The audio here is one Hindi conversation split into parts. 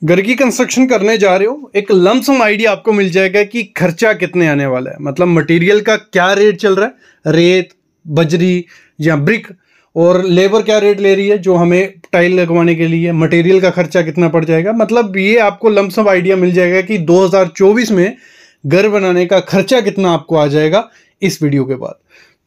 घर की कंस्ट्रक्शन करने जा रहे हो, एक लमसम आइडिया आपको मिल जाएगा कि खर्चा कितने आने वाला है। मतलब मटेरियल का क्या रेट चल रहा है, रेत, बजरी या ब्रिक, और लेबर क्या रेट ले रही है जो हमें टाइल लगवाने के लिए, मटेरियल का खर्चा कितना पड़ जाएगा। मतलब ये आपको लमसम आइडिया मिल जाएगा कि 2024 में घर बनाने का खर्चा कितना आपको आ जाएगा इस वीडियो के बाद।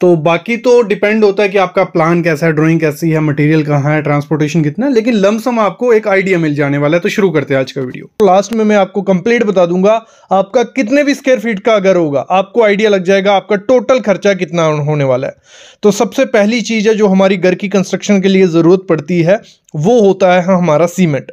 तो बाकी तो डिपेंड होता है कि आपका प्लान कैसा है, ड्राइंग कैसी है, मटेरियल कहाँ है, ट्रांसपोर्टेशन कितना है, लेकिन लमसम आपको एक आइडिया मिल जाने वाला है। तो शुरू करते हैं आज का वीडियो। लास्ट में मैं आपको कंप्लीट बता दूंगा आपका कितने भी स्क्वायर फीट का अगर होगा, आपको आइडिया लग जाएगा आपका टोटल खर्चा कितना होने वाला है। तो सबसे पहली चीज है जो हमारी घर की कंस्ट्रक्शन के लिए जरूरत पड़ती है वो होता है हमारा सीमेंट।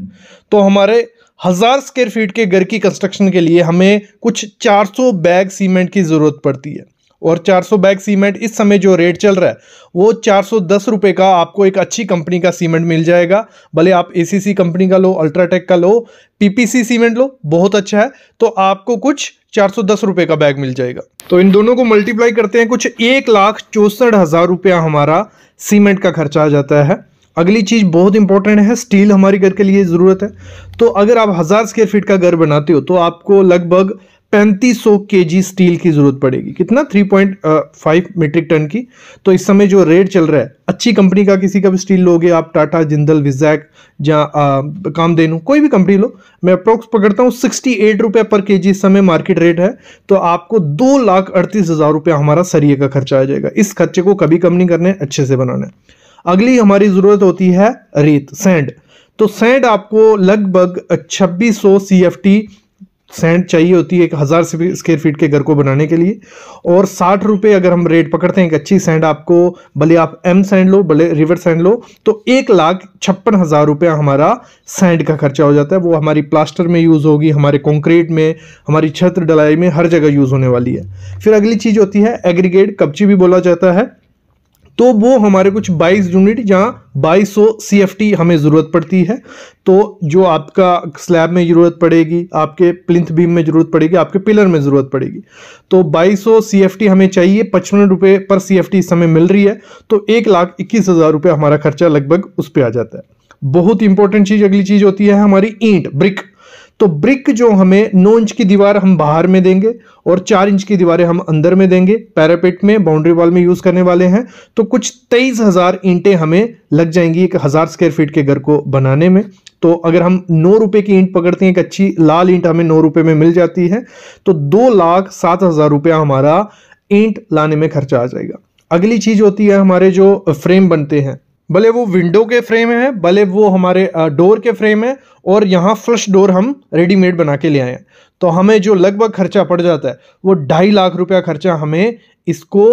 तो हमारे 1000 स्क्वायर फीट के घर की कंस्ट्रक्शन के लिए हमें कुछ 400 बैग सीमेंट की जरूरत पड़ती है। और 400 बैग सीमेंट इस समय जो रेट चल रहा है वो 410 रुपये का आपको एक अच्छी कंपनी का सीमेंट मिल जाएगा। भले आप एसीसी कंपनी का लो, अल्ट्राटेक का लो, पीपीसी सीमेंट लो, बहुत अच्छा है, तो आपको कुछ 410 रुपये का बैग मिल जाएगा। तो इन दोनों को मल्टीप्लाई करते हैं, कुछ 1,64,000 रुपया हमारा सीमेंट का खर्चा आ जाता है। अगली चीज बहुत इंपॉर्टेंट है, स्टील हमारी घर के लिए जरूरत है। तो अगर आप 1000 स्क्वायर फीट का घर बनाते हो तो आपको लगभग 3500 केजी स्टील की जरूरत पड़ेगी। कितना? 3.5 मीट्रिक टन की। तो इस समय जो रेट चल रहा है, अच्छी कंपनी का किसी का भी स्टील लोगे आप, टाटा, जिंदल, विजैक या कामधेनु, कोई भी कंपनी लो, मैं अप्रोक्स पकड़ता हूँ 68 रुपये पर केजी इस समय मार्केट रेट है। तो आपको 2,38,000 रुपया हमारा सरिये का खर्चा आ जाएगा। इस खर्चे को कभी कम नहीं करने, अच्छे से बनाना है। अगली हमारी जरूरत होती है रेत, सैंड। तो सैंड आपको लगभग 2600 CFT सैंड चाहिए होती है एक 1000 स्क्वायर फीट के घर को बनाने के लिए। और 60 रुपये अगर हम रेट पकड़ते हैं एक अच्छी सैंड आपको, भले आप एम सैंड लो, भले रिवर सैंड लो, तो 1,56,000 रुपया हमारा सैंड का खर्चा हो जाता है। वो हमारी प्लास्टर में यूज होगी, हमारे कंक्रीट में, हमारी छत ढलाई में, हर जगह यूज होने वाली है। फिर अगली चीज होती है एग्रीगेट, कपची भी बोला जाता है। तो वो हमारे कुछ 22 यूनिट जहां 2200 CFT हमें जरूरत पड़ती है। तो जो आपका स्लैब में जरूरत पड़ेगी, आपके प्लिंथ बीम में जरूरत पड़ेगी, आपके पिलर में जरूरत पड़ेगी। तो 2200 CFT हमें चाहिए, 55 रुपये पर CFT इस समय मिल रही है। तो 1,21,000 रुपये हमारा खर्चा लगभग उस पर आ जाता है। बहुत इंपॉर्टेंट चीज अगली चीज होती है हमारी ईंट, ब्रिक। तो ब्रिक जो हमें 9 इंच की दीवार हम बाहर में देंगे और 4 इंच की दीवारें हम अंदर में देंगे, पैरापेट में, बाउंड्री वॉल में यूज करने वाले हैं। तो कुछ 23,000 ईंटें हमें लग जाएंगी एक 1000 स्क्वायर फीट के घर को बनाने में। तो अगर हम 9 रुपए की ईंट पकड़ते हैं, एक अच्छी लाल ईंट हमें 9 रुपए में मिल जाती है, तो 2,07,000 रुपया हमारा ईंट लाने में खर्चा आ जाएगा। अगली चीज होती है हमारे जो फ्रेम बनते हैं, भले वो विंडो के फ्रेम है, भले वो हमारे डोर के फ्रेम है, और यहाँ फ्लश डोर हम रेडीमेड बना के ले आए हैं। तो हमें जो लगभग खर्चा पड़ जाता है वो 2.5 लाख रुपया खर्चा हमें इसको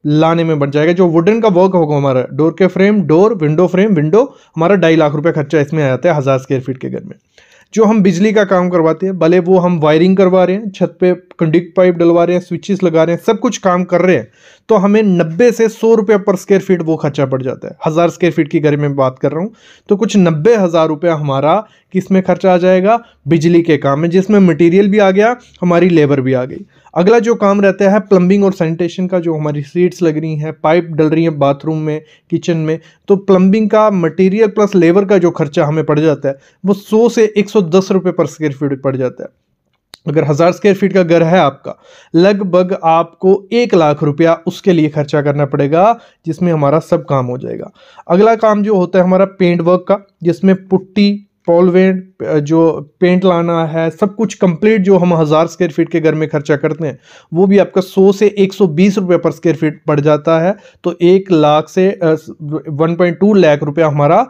लाने में बढ़ जाएगा। जो वुडन का वर्क होगा हमारा, डोर के frame, door, window frame, window, हमारा 2.5 लाख रुपया खर्चा इसमें आ जाता है 1000 स्क्वायर फीट के घर में। जो हम बिजली का काम करवाते हैं, भले वो हम वायरिंग करवा रहे हैं, छत पे कंडक्ट पाइप डलवा रहे हैं, स्विचेस लगा रहे हैं, सब कुछ काम कर रहे हैं, तो हमें 90 से 100 रुपये पर स्क्वायर फीट वो खर्चा पड़ जाता है। 1000 स्क्वायर फीट की घर में बात कर रहा हूँ, तो कुछ 90,000 रुपया हमारा किसमें खर्चा आ जाएगा? बिजली के काम में, जिसमें मटेरियल भी आ गया, हमारी लेबर भी आ गई। अगला जो काम रहता है प्लम्बिंग और सैनिटेशन का, जो हमारी सीट्स लग रही हैं, पाइप डल रही हैं बाथरूम में, किचन में, तो प्लम्बिंग का मटेरियल प्लस लेबर का जो खर्चा हमें पड़ जाता है वो 100 से 110 रुपये पर स्क्वायर फीट पड़ जाता है। अगर 1000 स्क्वायर फीट का घर है आपका, लगभग आपको 1 लाख रुपया उसके लिए खर्चा करना पड़ेगा, जिसमें हमारा सब काम हो जाएगा। अगला काम जो होता है हमारा पेंट वर्क का, जिसमें पुट्टी, पॉलवेंट, जो पेंट लाना है, सब कुछ कंप्लीट जो हम 1000 स्क्वायर फीट के घर में खर्चा करते हैं वो भी आपका 100 से 120 रुपये पर स्क्वायर फीट पड़ जाता है। तो 1 लाख से 1.2 लाख रुपया हमारा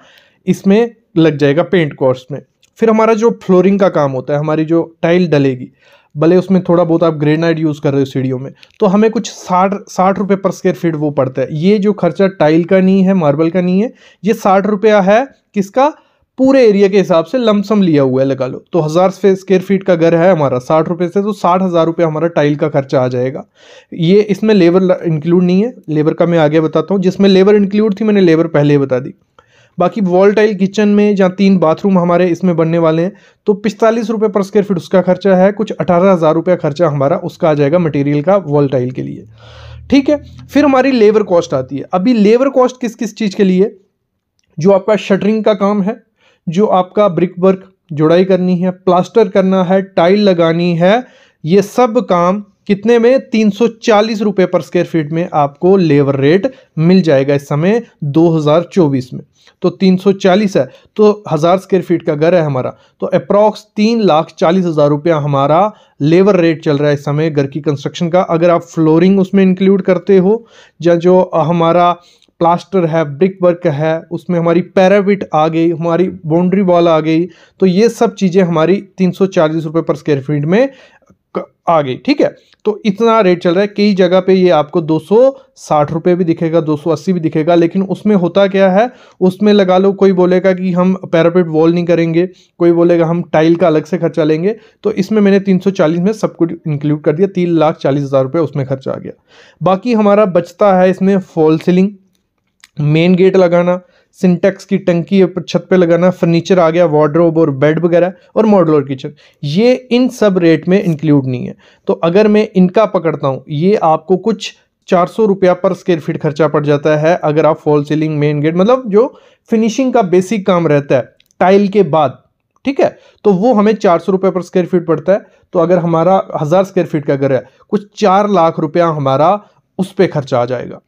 इसमें लग जाएगा पेंट कॉस्ट में। फिर हमारा जो फ्लोरिंग का काम होता है, हमारी जो टाइल डलेगी, भले उसमें थोड़ा बहुत आप ग्रेनाइट यूज़ कर रहे हो सीढ़ियों में, तो हमें कुछ 60 रुपये पर स्क्वायर फीट वो पड़ता है। ये जो खर्चा टाइल का नहीं है, मार्बल का नहीं है, ये 60 रुपया है किसका? पूरे एरिया के हिसाब से लमसम लिया हुआ है, लगा लो। तो 1000 स्क्वायर फीट का घर है हमारा 60 रुपये से, तो 60,000 रुपये हमारा टाइल का खर्चा आ जाएगा। ये इसमें लेबर इंक्लूड नहीं है, लेबर का मैं आगे बताता हूँ। जिसमें लेबर इंक्लूड थी मैंने लेबर पहले ही बता दी। बाकी वॉल टाइल किचन में, जहाँ 3 बाथरूम हमारे इसमें बनने वाले हैं, तो 45 रुपये पर स्क्वायर फीट उसका खर्चा है। कुछ 18,000 रुपया खर्चा हमारा उसका आ जाएगा मटेरियल का, वॉल टाइल के लिए। ठीक है, फिर हमारी लेबर कॉस्ट आती है। अभी लेबर कॉस्ट किस किस चीज़ के लिए? जो आपका शटरिंग का काम है, जो आपका ब्रिक वर्क, जुड़ाई करनी है, प्लास्टर करना है, टाइल लगानी है, ये सब काम कितने में 340 रुपये पर स्क्वायर फीट में आपको लेबर रेट मिल जाएगा इस समय 2024 में। तो 340 है तो 1000 स्क्वायर फीट का घर है हमारा, तो अप्रॉक्स 3,40,000 रुपया हमारा लेबर रेट चल रहा है इस समय घर की कंस्ट्रक्शन का। अगर आप फ्लोरिंग उसमें इंक्लूड करते हो या जो हमारा प्लास्टर है, ब्रिक वर्क है, उसमें हमारी पैराबिट आ गई, हमारी बाउंड्री वॉल आ गई, तो ये सब चीज़ें हमारी 340 रुपये पर स्क्वायर फीट में आ गई। ठीक है, तो इतना रेट चल रहा है। कई जगह पे ये आपको 260 रुपये भी दिखेगा, 280 भी दिखेगा, लेकिन उसमें होता क्या है, उसमें लगा लो कोई बोलेगा कि हम पैरापेट वॉल नहीं करेंगे, कोई बोलेगा हम टाइल का अलग से खर्चा लेंगे, तो इसमें मैंने 340 में सब कुछ इंक्लूड कर दिया, 3,40,000 रुपये उसमें खर्चा आ गया। बाकी हमारा बचता है इसमें फॉल सीलिंग, मेन गेट लगाना, सिंटेक्स की टंकी छत पे लगाना, फर्नीचर आ गया, वार्डरोब और बेड वगैरह, और मॉड्यूलर किचन, ये इन सब रेट में इंक्लूड नहीं है। तो अगर मैं इनका पकड़ता हूँ, ये आपको कुछ 400 रुपया पर स्क्वायर फीट खर्चा पड़ जाता है अगर आप फॉल सीलिंग, मेन गेट, मतलब जो फिनिशिंग का बेसिक काम रहता है टाइल के बाद, ठीक है, तो वो हमें 400 रुपये पर स्क्वायर फीट पड़ता है। तो अगर हमारा 1000 स्क्वायर फीट का घर है, कुछ 4 लाख रुपया हमारा उस पर खर्चा आ जाएगा।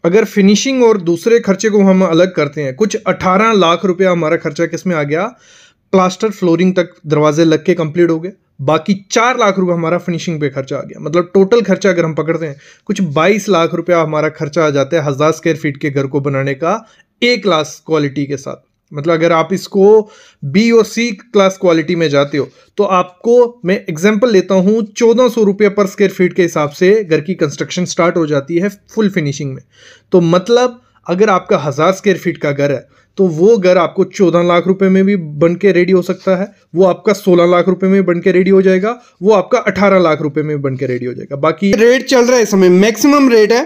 अगर फिनिशिंग और दूसरे खर्चे को हम अलग करते हैं, कुछ 18 लाख रुपया हमारा खर्चा किस में आ गया, प्लास्टर फ्लोरिंग तक दरवाजे लग के कंप्लीट हो गए, बाकी 4 लाख रुपया हमारा फिनिशिंग पे खर्चा आ गया। मतलब टोटल खर्चा अगर हम पकड़ते हैं, कुछ 22 लाख रुपया हमारा खर्चा आ जाता है 1000 स्क्वायर फीट के घर को बनाने का ए क्लास क्वालिटी के साथ। मतलब अगर आप इसको बी और सी क्लास क्वालिटी में जाते हो, तो आपको मैं एग्जांपल लेता हूँ 1400 रुपये पर स्क्वायर फीट के हिसाब से घर की कंस्ट्रक्शन स्टार्ट हो जाती है फुल फिनिशिंग में। तो मतलब अगर आपका 1000 स्क्वायर फीट का घर है, तो वो घर आपको 14 लाख रुपए में भी बन के रेडी हो सकता है, वो आपका 16 लाख रुपए में बन के रेडी हो जाएगा, वो आपका 18 लाख रुपए में बन के रेडी हो जाएगा। बाकी रेट चल रहा है इस समय, मैक्सिमम रेट है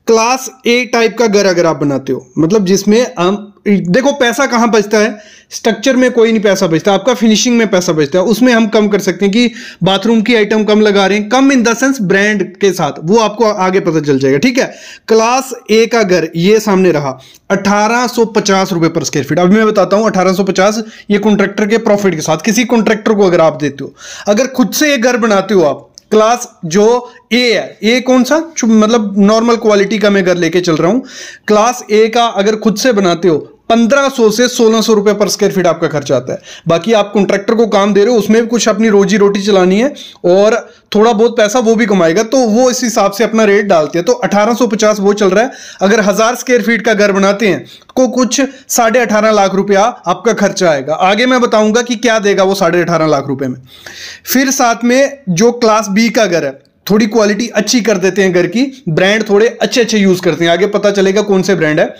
क्लास ए टाइप का घर अगर आप बनाते हो, मतलब जिसमें हम देखो पैसा कहाँ बचता है, स्ट्रक्चर में कोई नहीं पैसा बचता, आपका फिनिशिंग में पैसा बचता है। उसमें हम कम कर सकते हैं कि बाथरूम की आइटम कम लगा रहे हैं, कम इन द सेंस ब्रांड के साथ, वो आपको आगे पता चल जाएगा। ठीक है, क्लास ए का घर ये सामने रहा 1850 रुपए पर स्क्वायर फीट। अब मैं बताता हूं 1850 ये कॉन्ट्रैक्टर के प्रॉफिट के साथ, किसी कॉन्ट्रैक्टर को अगर आप देते हो, अगर खुद से ये घर बनाते हो आप, क्लास जो ए है, ए कौन सा, मतलब नॉर्मल क्वालिटी का मैं घर लेके चल रहा हूं, क्लास ए का अगर खुद से बनाते हो 1500 से 1600 रुपए पर स्क्वायर फीट आपका खर्चा आता है। बाकी आप कॉन्ट्रैक्टर को काम दे रहे हो, उसमें भी कुछ अपनी रोजी रोटी चलानी है और थोड़ा बहुत पैसा वो भी कमाएगा, तो वो इस हिसाब से अपना रेट डालते हैं। तो 1850 वो चल रहा है। अगर 1000 स्क्वायर फीट का घर बनाते हैं तो कुछ 18.5 लाख रुपया आपका खर्चा आएगा। आगे मैं बताऊंगा कि क्या देगा वो 18.5 लाख रुपए में। फिर साथ में जो क्लास बी का घर है, थोड़ी क्वालिटी अच्छी कर देते हैं घर की, ब्रांड थोड़े अच्छे अच्छे यूज करते हैं, आगे पता चलेगा कौन से ब्रांड है।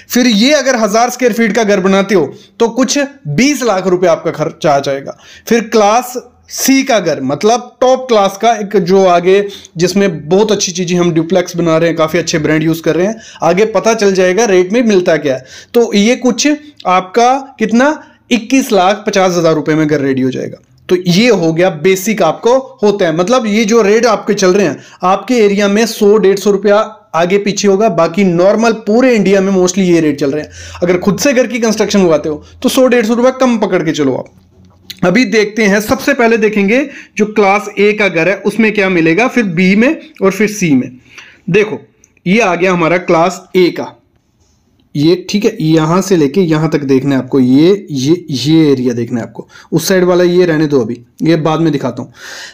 फिर ये अगर 1000 स्क्वायर फीट का घर बनाते हो तो कुछ 20 लाख रुपए आपका खर्चा आ जाएगा। फिर क्लास सी का घर, मतलब टॉप क्लास का एक जो आगे जिसमें बहुत अच्छी चीजें, हम ड्यूप्लेक्स बना रहे हैं, काफी अच्छे ब्रांड यूज कर रहे हैं, आगे पता चल जाएगा रेट में मिलता क्या है। तो ये कुछ आपका कितना 21,50,000 रुपए में घर रेडी हो जाएगा। तो ये हो गया बेसिक आपको होता है। मतलब ये जो रेट आपके चल रहे हैं, आपके एरिया में 100-150 रुपया आगे पीछे होगा, बाकी नॉर्मल पूरे इंडिया में मोस्टली ये रेट चल रहे हैं। अगर खुद से घर की कंस्ट्रक्शन उगाते हो तो 100-150 रुपया कम पकड़ के चलो आप। अभी देखते हैं, सबसे पहले देखेंगे जो क्लास ए का घर है उसमें क्या मिलेगा, फिर बी में और फिर सी में। देखो ये आ गया हमारा क्लास ए का, ये ठीक है, यहां से लेके यहां तक देखना है आपको, ये एरिया देखना है आपको, उस साइड वाला ये रहने दो, अभी ये बाद में दिखाता हूं।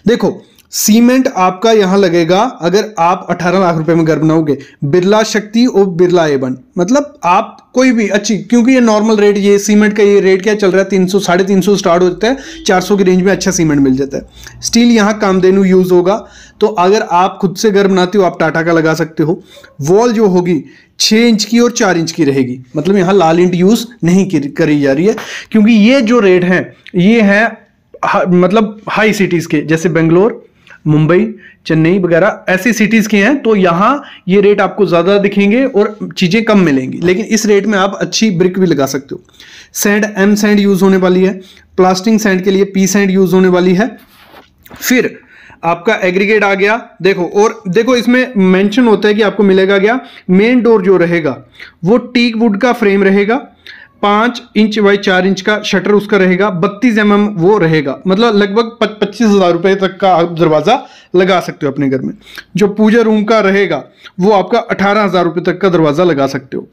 देखो सीमेंट आपका यहां लगेगा, अगर आप 18 लाख रुपए में घर बनाओगे, बिरला शक्ति और बिरला A1, मतलब आप कोई भी अच्छी, क्योंकि ये नॉर्मल रेट, ये सीमेंट का ये रेट क्या चल रहा है, 300 350 स्टार्ट होता है, 400 की रेंज में अच्छा सीमेंट मिल जाता है। स्टील यहां कामधेनु यूज होगा। तो अगर आप खुद से घर बनाते हो आप टाटा का लगा सकते हो। वॉल जो होगी 6 इंच की और 4 इंच की रहेगी, मतलब यहाँ लाल इंट यूज नहीं करी जा रही है, क्योंकि ये जो रेट है ये है मतलब हाई सिटीज के, जैसे बेंगलोर, मुंबई, चेन्नई वगैरह ऐसी सिटीज के हैं, तो यहां ये रेट आपको ज्यादा दिखेंगे और चीजें कम मिलेंगी। लेकिन इस रेट में आप अच्छी ब्रिक भी लगा सकते हो। सैंड एम सैंड यूज होने वाली है, प्लास्टिंग सैंड के लिए पी सैंड यूज होने वाली है। फिर आपका एग्रीगेट आ गया। देखो, और देखो इसमें मेंशन होता है कि आपको मिलेगा क्या, मेन डोर जो रहेगा वो टीक वुड का फ्रेम रहेगा, 5 इंच बाई 4 इंच का शटर उसका रहेगा, 32 mm वो रहेगा, मतलब लगभग 25,000 रुपए तक का आप दरवाजा लगा सकते हो अपने घर में। जो पूजा रूम का रहेगा वो आपका 18,000 रुपए तक का दरवाजा लगा सकते हो।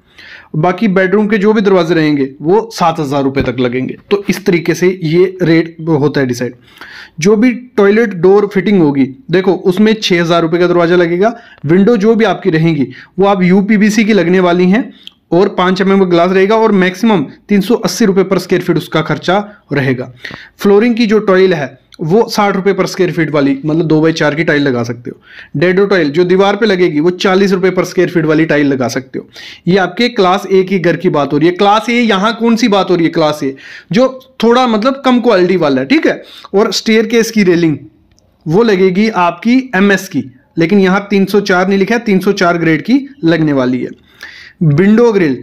बाकी बेडरूम के जो भी दरवाजे रहेंगे वो 7,000 रुपए तक लगेंगे। तो इस तरीके से ये रेट होता है डिसाइड। जो भी टॉयलेट डोर फिटिंग होगी देखो उसमें 6,000 रुपए का दरवाजा लगेगा। विंडो जो भी आपकी रहेंगी वो आप UPVC की लगने वाली हैं और 5 mm का ग्लास रहेगा और मैक्सिमम 380 रुपए पर स्क्वायर फीट उसका खर्चा रहेगा। फ्लोरिंग की जो टाइल है वो 60 रुपए पर स्क्वायर फीट वाली, मतलब 2x4 की टाइल लगा सकते हो। डेडो टाइल जो दीवार पे लगेगी वो 40 रुपए पर स्क्वायर फीट वाली टाइल लगा सकते हो। ये आपके क्लास ए की घर की बात हो रही है। क्लास ए यहाँ कौन सी बात हो रही है? क्लास ए जो थोड़ा मतलब कम क्वालिटी वाला है, ठीक है। और स्टेयर केस की रेलिंग वो लगेगी आपकी MS की, लेकिन यहाँ 304 नहीं लिखा है, 304 ग्रेड की लगने वाली है। विंडो ग्रिल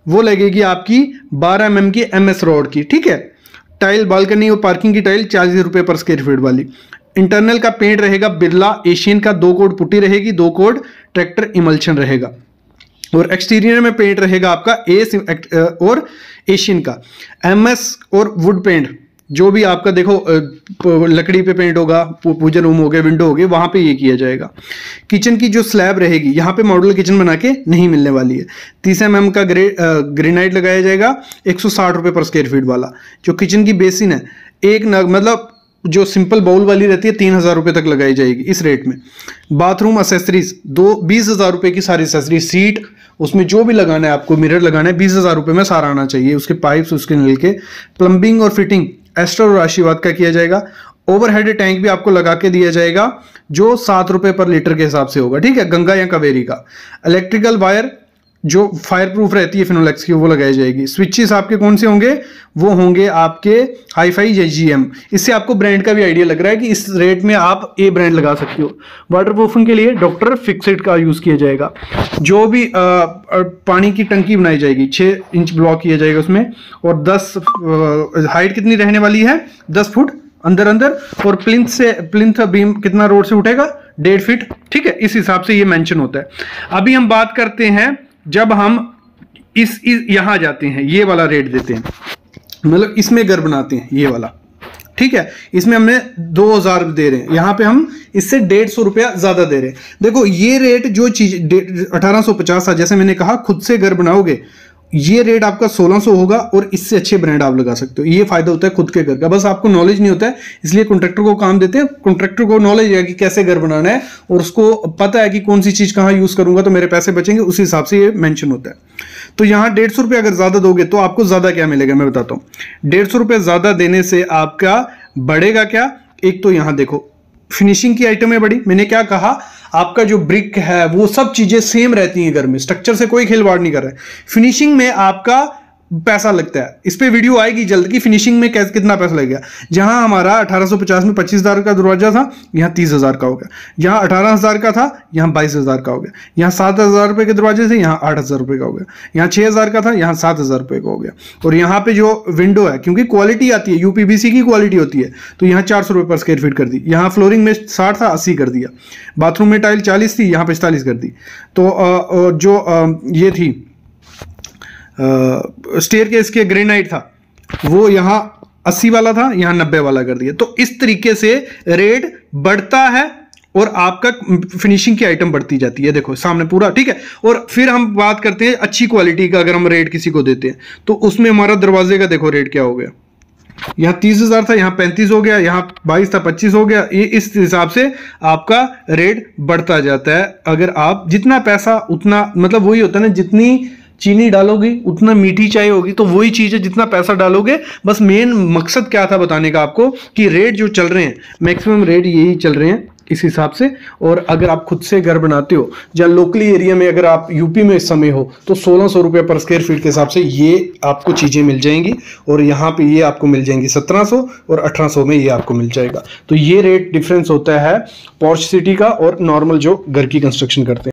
वो लगेगी आपकी 12 mm की MS रॉड की, ठीक है। टाइल बालकनी और पार्किंग की टाइल 40 रुपए पर स्क्वायर फीट वाली। इंटरनल का पेंट रहेगा बिरला एशियन का, 2 कोड पुट्टी रहेगी, 2 कोड ट्रैक्टर इमल्शन रहेगा। और एक्सटीरियर में पेंट रहेगा आपका और एशियन का। MS और वुड पेंट जो भी आपका देखो लकड़ी पे पेंट होगा, पूजन रूम हो गए, विंडो हो गए, वहां पे ये किया जाएगा। किचन की जो स्लैब रहेगी यहाँ पे मॉडल किचन बना के नहीं मिलने वाली है। 30 mm का ग्रेनाइट लगाया जाएगा 160 रुपए पर स्क्वायर फीट वाला। जो किचन की बेसिन है एक मतलब जो सिंपल बाउल वाली रहती है 3,000 रुपए तक लगाई जाएगी इस रेट में। बाथरूम एसेसरीज 20,000 रुपए की सारी एसेसरीज, सीट उसमें जो भी लगाना है आपको, मिरर लगाना है, 20,000 रुपए में सारा आना चाहिए। उसके पाइप्स, उसके नल के, प्लम्बिंग और फिटिंग एस्ट्रल और आशीर्वाद का किया जाएगा। ओवरहेड टैंक भी आपको लगा के दिया जाएगा जो 7 रुपए पर लीटर के हिसाब से होगा, ठीक है, गंगा या कावेरी का। इलेक्ट्रिकल वायर जो फायर प्रूफ रहती है फिनोलेक्स की वो लगाई जाएगी। स्विचेस आपके कौन से होंगे? वो होंगे आपके हाईफाई या GM। इससे आपको ब्रांड का भी आइडिया लग रहा है कि इस रेट में आप A ब्रांड लगा सकते हो। वाटरप्रूफिंग के लिए डॉक्टर फिक्सेड का यूज किया जाएगा। जो भी पानी की टंकी बनाई जाएगी 6 इंच ब्लॉक किया जाएगा उसमें, और 10 हाइट कितनी रहने वाली है? 10 फुट अंदर। और प्लिंथ बीम कितना रोड से उठेगा? 1.5 फीट, ठीक है। इस हिसाब से ये मेंशन होता है। अभी हम बात करते हैं जब हम इस यहां जाते हैं, ये वाला रेट देते हैं, मतलब इसमें घर बनाते हैं ये वाला, ठीक है। इसमें हमने 2,000 दे रहे हैं, यहां पे हम इससे 150 रुपया ज्यादा दे रहे हैं। देखो ये रेट जो चीज 1850 था, जैसे मैंने कहा खुद से घर बनाओगे ये रेट आपका 1600 होगा और इससे अच्छे ब्रांड आप लगा सकते हो। ये फायदा होता है खुद के घर का, बस आपको नॉलेज नहीं होता है इसलिए कॉन्ट्रैक्टर को काम देते हैं। कॉन्ट्रैक्टर को नॉलेज है कि कैसे घर बनाना है और उसको पता है कि कौन सी चीज कहाँ यूज करूंगा तो मेरे पैसे बचेंगे, उस हिसाब से ये मेंशन होता है। तो यहाँ 150 रुपये अगर ज्यादा दोगे तो आपको ज्यादा क्या मिलेगा मैं बताता हूँ। 150 रुपये ज्यादा देने से आपका बढ़ेगा क्या? एक तो यहाँ देखो फिनिशिंग की आइटम है बड़ी। मैंने क्या कहा, आपका जो ब्रिक है वो सब चीजें सेम रहती हैं घर में, स्ट्रक्चर से कोई खिलवाड़ नहीं कर रहा है। फिनिशिंग में आपका पैसा लगता है, इस पे वीडियो आएगी जल्द की फिनिशिंग में कितना पैसा लगेगा। जहां हमारा 1850 में 25,000 का दरवाजा था, यहाँ 30,000 का हो गया। यहाँ 18,000 का था, यहाँ 22,000 का हो गया। यहाँ 7,000 रुपए के दरवाजे थे, यहाँ 8,000 रुपए का हो गया। यहाँ 6,000 का था, यहाँ 7,000 रुपए का हो गया। और यहाँ पे जो विंडो है, क्योंकि क्वालिटी आती है UPVC की क्वालिटी होती है, तो यहाँ 400 रुपए पर स्क्वायर फीट कर दी। यहाँ फ्लोरिंग में 60 था, 80 कर दिया। बाथरूम में टाइल 40 थी, यहाँ 45 कर दी। तो जो ये थी स्टेयर केस के ग्रेनाइट था वो यहाँ 80 वाला था, यहाँ 90 वाला कर दिया। तो इस तरीके से रेट बढ़ता है और आपका फिनिशिंग की आइटम बढ़ती जाती है। देखो सामने पूरा, ठीक है। और फिर हम बात करते हैं अच्छी क्वालिटी का, अगर हम रेट किसी को देते हैं तो उसमें हमारा दरवाजे का देखो रेट क्या हो गया। यहाँ 30,000 था, यहाँ 35 हो गया, यहाँ 22 था, 25 हो गया। ये इस हिसाब से आपका रेट बढ़ता जाता है। अगर आप जितना पैसा उतना, मतलब वही होता है ना, जितनी चीनी डालोगे उतना मीठी चाय होगी। तो वही चीज है, जितना पैसा डालोगे। बस मेन मकसद क्या था बताने का आपको कि रेट जो चल रहे हैं मैक्सिमम रेट यही चल रहे हैं इस हिसाब से। और अगर आप खुद से घर बनाते हो या लोकली एरिया में, अगर आप यूपी में इस समय हो तो 1,600 रुपये पर स्क्वायर फीट के हिसाब से ये आपको चीज़ें मिल जाएंगी। और यहाँ पे ये आपको मिल जाएंगी 1700 और 1800 में ये आपको मिल जाएगा। तो ये रेट डिफरेंस होता है पॉर्श सिटी का और नॉर्मल जो घर की कंस्ट्रक्शन करते हैं।